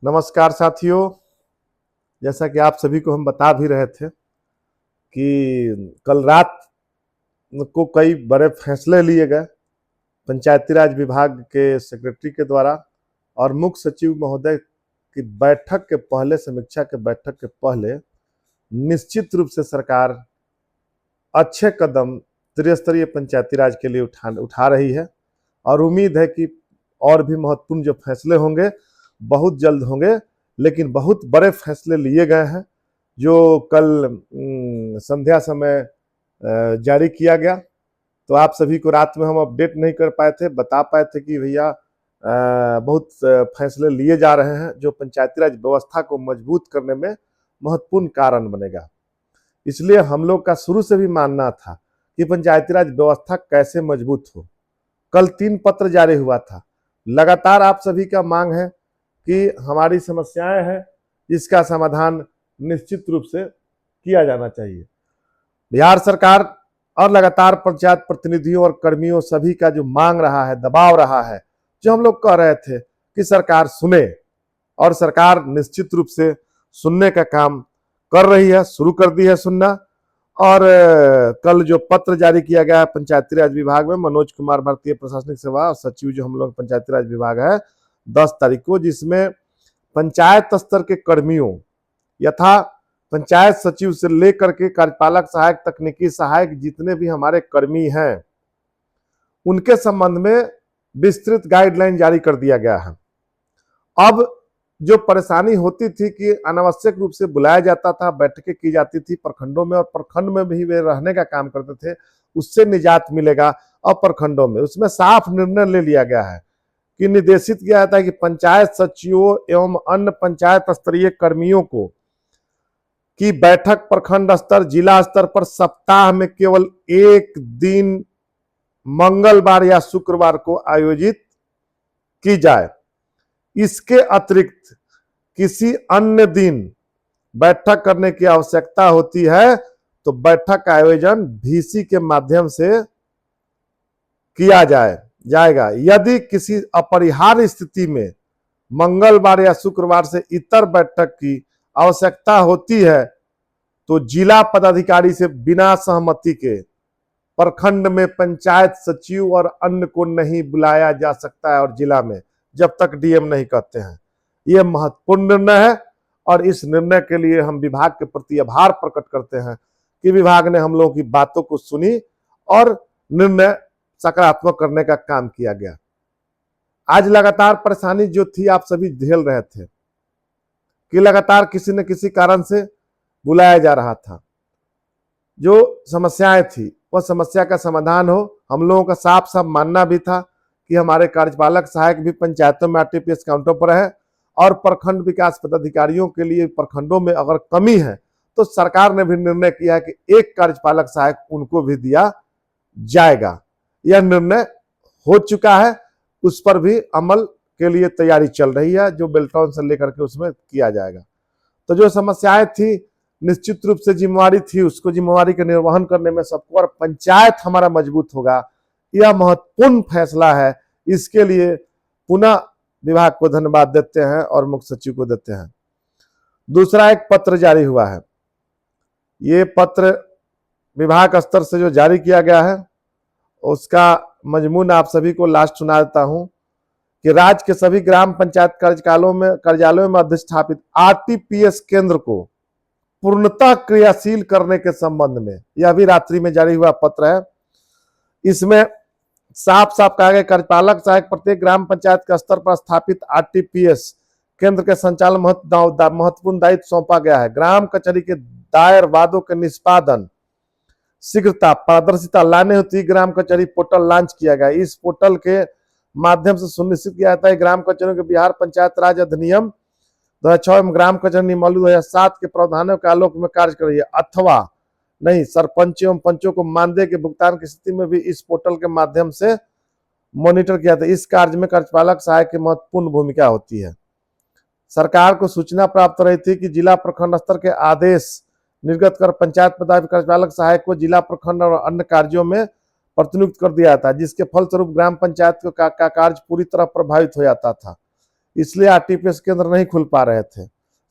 नमस्कार साथियों। जैसा कि आप सभी को हम बता भी रहे थे कि कल रात को कई बड़े फैसले लिए गए पंचायती राज विभाग के सेक्रेटरी के द्वारा और मुख्य सचिव महोदय की बैठक के पहले, समीक्षा के बैठक के पहले निश्चित रूप से सरकार अच्छे कदम त्रिस्तरीय पंचायती राज के लिए उठा रही है और उम्मीद है कि और भी महत्वपूर्ण जो फैसले होंगे बहुत जल्द होंगे। लेकिन बहुत बड़े फैसले लिए गए हैं जो कल संध्या समय जारी किया गया। तो आप सभी को रात में हम अपडेट नहीं कर पाए थे, बता पाए थे कि भैया बहुत फैसले लिए जा रहे हैं जो पंचायती राज व्यवस्था को मजबूत करने में महत्वपूर्ण कारण बनेगा। इसलिए हम लोग का शुरू से भी मानना था कि पंचायती राज व्यवस्था कैसे मजबूत हो। कल 3 पत्र जारी हुआ था। लगातार आप सभी का मांग है कि हमारी समस्याएं हैं जिसका समाधान निश्चित रूप से किया जाना चाहिए। बिहार सरकार और लगातार पंचायत प्रतिनिधियों और कर्मियों सभी का जो मांग रहा है, दबाव रहा है, जो हम लोग कह रहे थे कि सरकार सुने, और सरकार निश्चित रूप से सुनने का काम कर रही है, शुरू कर दी है सुनना। और कल जो पत्र जारी किया गया है पंचायती राज विभाग में, मनोज कुमार भारतीय प्रशासनिक सेवा और सचिव जो हम लोग पंचायती राज विभाग है 10 तारीख को, जिसमें पंचायत स्तर के कर्मियों यथा पंचायत सचिव से लेकर के कार्यपालक सहायक, तकनीकी सहायक, जितने भी हमारे कर्मी हैं उनके संबंध में विस्तृत गाइडलाइन जारी कर दिया गया है। अब जो परेशानी होती थी कि अनावश्यक रूप से बुलाया जाता था, बैठकें की जाती थी प्रखंडों में और प्रखंड में भी वे रहने का काम करते थे, उससे निजात मिलेगा। अब प्रखंडों में उसमें साफ निर्णय ले लिया गया है कि निर्देशित किया जाता है कि पंचायत सचिवों एवं अन्य पंचायत स्तरीय कर्मियों को की बैठक प्रखंड स्तर, जिला स्तर पर सप्ताह में केवल 1 दिन मंगलवार या शुक्रवार को आयोजित की जाए। इसके अतिरिक्त किसी अन्य दिन बैठक करने की आवश्यकता होती है तो बैठक का आयोजन VC के माध्यम से किया जाएगा। यदि किसी अपरिहार्य स्थिति में मंगलवार या शुक्रवार से इतर बैठक की आवश्यकता होती है तो जिला पदाधिकारी से बिना सहमति के प्रखंड में पंचायत सचिव और अन्य को नहीं बुलाया जा सकता है, और जिला में जब तक DM नहीं कहते हैं। यह महत्वपूर्ण निर्णय है और इस निर्णय के लिए हम विभाग के प्रति आभार प्रकट करते हैं कि विभाग ने हम लोगों की बातों को सुनी और निर्णय सकारात्मक करने का काम किया गया। आज लगातार परेशानी जो थी आप सभी झेल रहे थे कि लगातार किसी न किसी कारण से बुलाया जा रहा था, जो समस्याएं थी वह समस्या का समाधान हो। हम लोगों का साफ साफ मानना भी था कि हमारे कार्यपालक सहायक भी पंचायतों में RTPS काउंटर पर है और प्रखंड विकास पदाधिकारियों के लिए प्रखंडों में अगर कमी है तो सरकार ने भी निर्णय किया है कि एक कार्यपालक सहायक उनको भी दिया जाएगा। यह निर्णय हो चुका है, उस पर भी अमल के लिए तैयारी चल रही है, जो बेल्टाउन से लेकर के उसमें किया जाएगा। तो जो समस्याएं थी निश्चित रूप से जिम्मेवारी थी, उसको जिम्मेवारी का निर्वहन करने में सबको, और पंचायत हमारा मजबूत होगा, यह महत्वपूर्ण फैसला है। इसके लिए पुनः विभाग को धन्यवाद देते हैं और मुख्य सचिव को देते हैं। दूसरा एक पत्र जारी हुआ है। ये पत्र विभाग स्तर से जो जारी किया गया है उसका मजमून आप सभी को लास्ट सुना देता हूं कि राज्य के सभी ग्राम पंचायत कार्यालयों में अधिष्ठापित RTPS केंद्र को पूर्णतः क्रियाशील करने के संबंध में, यह भी रात्रि में जारी हुआ पत्र है। इसमें साफ साफ कहा गया कार्यपालक सहायक प्रत्येक ग्राम पंचायत के स्तर पर स्थापित RTPS केंद्र के संचालन महत्वपूर्ण दायित्व सौंपा गया है। ग्राम कचहरी के दायर वादों के निष्पादन शीघ्रता पारदर्शिता लाने हेतु ग्राम कचहरी पोर्टल लॉन्च किया गया। इस पोर्टल के माध्यम से सुनिश्चित किया जाता है ग्राम कचहरियों के बिहार पंचायत राज अधिनियम 2006 एवं ग्राम कचहरी नियमावली 2007 के प्रावधानों के आलोक में कार्य कर रही है, अथवा नहीं सरपंच एवं पंचों को मानदेय के भुगतान की स्थिति में भी इस पोर्टल के माध्यम से मॉनिटर किया जाता है। इस कार्य में कार्यपालक सहायक की महत्वपूर्ण भूमिका होती है। सरकार को सूचना प्राप्त रही थी कि जिला प्रखंड स्तर के आदेश निर्गत कर पंचायत कार्यपालक सहायक को जिला प्रखंड और अन्य कार्यों में प्रतिनियुक्त कर दिया था, जिसके फलस्वरूप ग्राम पंचायत का कार्य पूरी तरह प्रभावित हो जाता था। इसलिए आरटीपीएस केंद्र नहीं खुल पा रहे थे।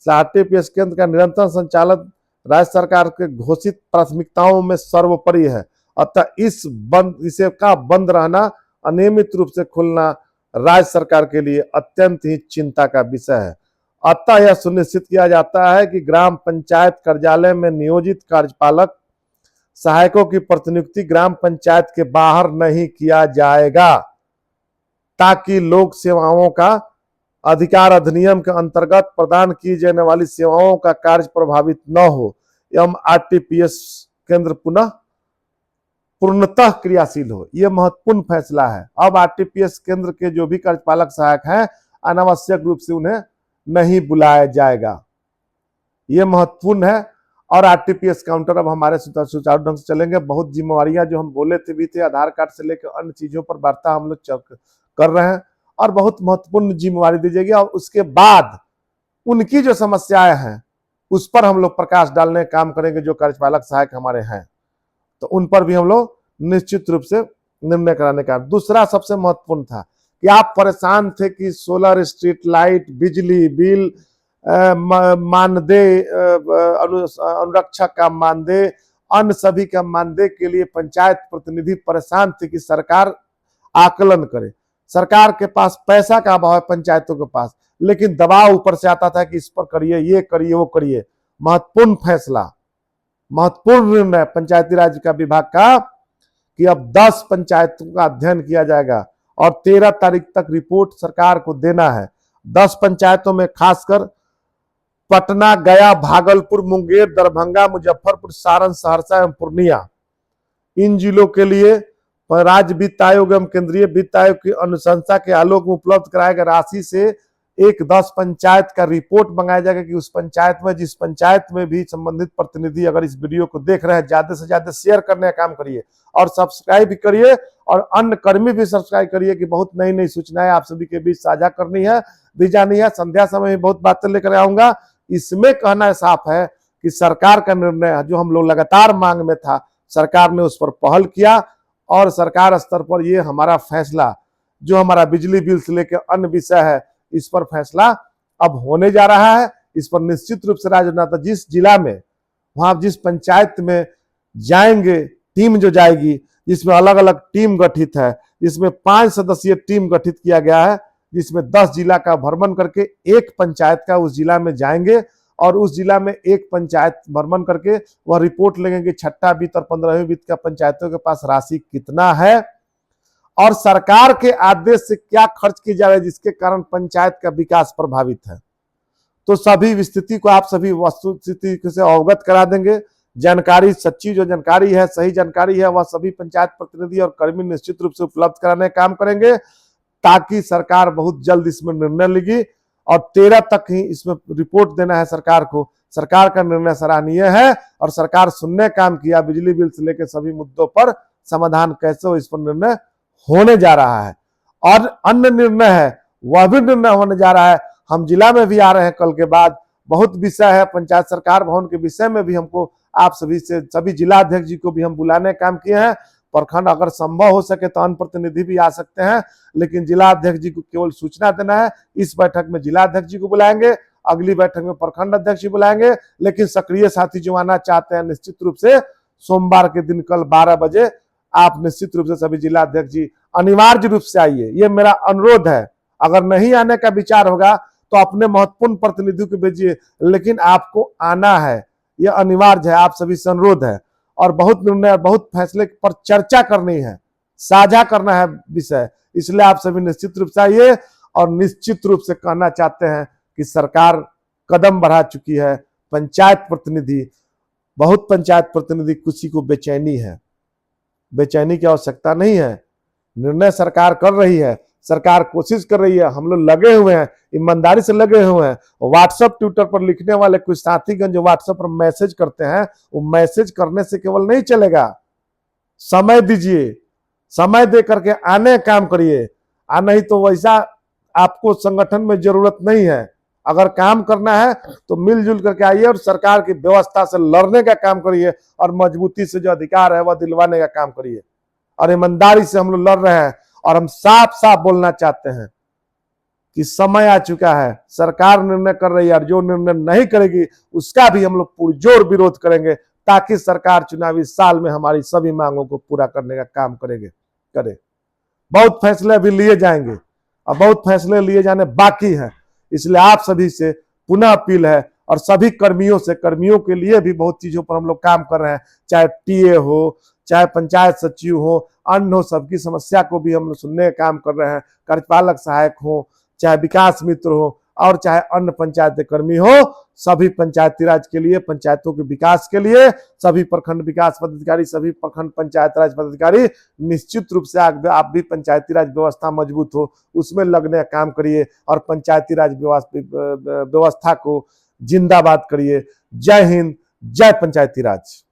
आरटीपीएस केंद्र का निरंतर संचालन राज्य सरकार के घोषित प्राथमिकताओं में सर्वोपरि है। अतः इसे का बंद रहना, अनियमित रूप से खुलना राज्य सरकार के लिए अत्यंत ही चिंता का विषय है। अतः यह सुनिश्चित किया जाता है कि ग्राम पंचायत कार्यालय में नियोजित कार्यपालक सहायकों की प्रतिनियुक्ति ग्राम पंचायत के बाहर नहीं किया जाएगा, ताकि लोक सेवाओं का अधिकार अधिनियम के अंतर्गत प्रदान की जाने वाली सेवाओं का कार्य प्रभावित न हो एवं आरटीपीएस केंद्र पूर्णतः क्रियाशील हो। यह महत्वपूर्ण फैसला है। अब आरटीपीएस केंद्र के जो भी कार्यपालक सहायक हैं, अनावश्यक रूप से उन्हें नहीं बुलाया जाएगा। यह महत्वपूर्ण है। और आरटीपीएस काउंटर अब हमारे सुचारू ढंग से चलेंगे। बहुत जिम्मेवारियां जो हम बोले थे भी थे, आधार कार्ड से लेकर अन्य चीजों पर वार्ता हम लोग कर रहे हैं और बहुत महत्वपूर्ण जिम्मेवारी दी जाएगी। और उसके बाद उनकी जो समस्याएं हैं उस पर हम लोग प्रकाश डालने का काम करेंगे। जो कार्यपालक सहायक हमारे हैं तो उन पर भी हम लोग निश्चित रूप से निर्णय कराने का। दूसरा सबसे महत्वपूर्ण था कि आप परेशान थे कि सोलर, स्ट्रीट लाइट, बिजली बिल, मानदेय, अनुरक्षक का मानदेय, अन्य सभी का मानदेय के लिए पंचायत प्रतिनिधि परेशान थे कि सरकार आकलन करे। सरकार के पास पैसा का अभाव है पंचायतों के पास, लेकिन दबाव ऊपर से आता था कि इस पर करिए, ये करिए, वो करिए। महत्वपूर्ण फैसला, महत्वपूर्ण निर्णय पंचायती राज का विभाग का कि अब 10 पंचायतों का अध्ययन किया जाएगा और 13 तारीख तक रिपोर्ट सरकार को देना है। 10 पंचायतों में खासकर पटना, गया, भागलपुर, मुंगेर, दरभंगा, मुजफ्फरपुर, सारण, सहरसा एवं पूर्णिया, इन जिलों के लिए राज्य वित्त आयोग एवं केंद्रीय वित्त आयोग की अनुशंसा के आलोक में उपलब्ध कराए गए राशि से 10 पंचायत का रिपोर्ट मंगाया जाएगा कि उस पंचायत में, जिस पंचायत में भी संबंधित प्रतिनिधि अगर इस वीडियो को देख रहे हैं, ज्यादा से ज्यादा शेयर करने का काम करिए और सब्सक्राइब भी करिए और अन्य कर्मी भी सब्सक्राइब करिए कि बहुत नई नई सूचनाएं आप सभी के बीच साझा करनी है, दी जानी है। संध्या समय में बहुत बातें लेकर आऊंगा। इसमें कहना साफ है कि सरकार का निर्णय जो हम लोग लगातार मांग में था, सरकार ने उस पर पहल किया और सरकार स्तर पर ये हमारा फैसला जो हमारा बिजली बिल से लेकर अन्य विषय है, इस पर फैसला अब होने जा रहा है। इस पर निश्चित रूप से राजनाता जिस जिला में, वहां जिस पंचायत में जाएंगे, टीम जो जाएगी, जिसमें अलग अलग टीम गठित है, जिसमें 5 सदस्यीय टीम गठित किया गया है, जिसमें 10 जिला का भ्रमण करके एक पंचायत का उस जिला में जाएंगे और उस जिला में एक पंचायत भ्रमण करके वह रिपोर्ट लेंगे कि छठा वित्त और 15वीं वित्त का पंचायतों के पास राशि कितना है और सरकार के आदेश से क्या खर्च की जा रही है, जिसके कारण पंचायत का विकास प्रभावित है। तो सभी स्थिति को आप सभी वस्तुस्थिति से अवगत करा देंगे। जानकारी, सच्ची जो जानकारी है, सही जानकारी है, वह सभी पंचायत प्रतिनिधि और कर्मी निश्चित रूप से उपलब्ध कराने का काम करेंगे, ताकि सरकार बहुत जल्द इसमें निर्णय लेगी और 13 तक ही इसमें रिपोर्ट देना है सरकार को। सरकार का निर्णय सराहनीय है और सरकार सुनने काम किया। बिजली बिल से लेकर सभी मुद्दों पर समाधान कैसे हो, इस पर निर्णय होने जा रहा है। और अन्य निर्णय है, वह भी निर्णय होने जा रहा है। हम जिला में भी आ रहे हैं कल के बाद, बहुत विषय है। पंचायत सरकार भवन के विषय में भी हमको आप सभी से, सभी जिला अध्यक्ष जी को भी हम बुलाने काम किए हैं। प्रखंड अगर संभव हो सके तो अन्य प्रतिनिधि भी आ सकते हैं, लेकिन जिला अध्यक्ष जी को केवल सूचना देना है। इस बैठक में जिला अध्यक्ष जी को बुलाएंगे, अगली बैठक में प्रखंड अध्यक्ष जी बुलाएंगे। लेकिन सक्रिय साथी जो आना चाहते हैं, निश्चित रूप से सोमवार के दिन कल 12 बजे आप निश्चित रूप से सभी जिला अध्यक्ष जी अनिवार्य रूप से आइए, ये मेरा अनुरोध है। अगर नहीं आने का विचार होगा तो अपने महत्वपूर्ण प्रतिनिधियों को भेजिए, लेकिन आपको आना है, यह अनिवार्य है। आप सभी से अनुरोध है और बहुत निर्णय, बहुत फैसले पर चर्चा करनी है, साझा करना है विषय, इसलिए आप सभी निश्चित रूप से आइए। और निश्चित रूप से कहना चाहते हैं कि सरकार कदम बढ़ा चुकी है। पंचायत प्रतिनिधि, बहुत पंचायत प्रतिनिधि किसी को बेचैनी है, बेचैनी की आवश्यकता नहीं है। निर्णय सरकार कर रही है, सरकार कोशिश कर रही है, हम लोग लगे हुए हैं, ईमानदारी से लगे हुए हैं। व्हाट्सएप, ट्विटर पर लिखने वाले कुछ साथीगण जो व्हाट्सएप पर मैसेज करते हैं, वो मैसेज करने से केवल नहीं चलेगा। समय दीजिए, समय दे करके आने काम करिए। नहीं तो वैसा आपको संगठन में जरूरत नहीं है। अगर काम करना है तो मिलजुल करके आइए और सरकार की व्यवस्था से लड़ने का काम करिए और मजबूती से जो अधिकार है वह दिलवाने का काम करिए। और ईमानदारी से हम लोग लड़ रहे हैं और हम साफ साफ बोलना चाहते हैं कि समय आ चुका है, सरकार निर्णय कर रही है और जो निर्णय नहीं करेगी उसका भी हम लोग पुरजोर विरोध करेंगे, ताकि सरकार चुनावी साल में हमारी सभी मांगों को पूरा करने का काम करे। बहुत फैसले अभी लिए जाएंगे और बहुत फैसले लिए जाने बाकी हैं, इसलिए आप सभी से पुनः अपील है, और सभी कर्मियों से, कर्मियों के लिए भी बहुत चीजों पर हम लोग काम कर रहे हैं, चाहे टीए हो, चाहे पंचायत सचिव हो, अन्य हो, सबकी समस्या को भी हम लोग सुनने का काम कर रहे हैं। कार्यपालक सहायक हो, चाहे विकास मित्र हो, और चाहे अन्य पंचायत कर्मी हो, सभी पंचायती राज के लिए, पंचायतों के विकास के लिए सभी प्रखंड विकास पदाधिकारी, सभी प्रखंड पंचायत राज पदाधिकारी निश्चित रूप से आप भी पंचायती राज व्यवस्था मजबूत हो उसमें लगने का काम करिए और पंचायती राज व्यवस्था को जिंदाबाद करिए। जय हिंद, जय पंचायती राज।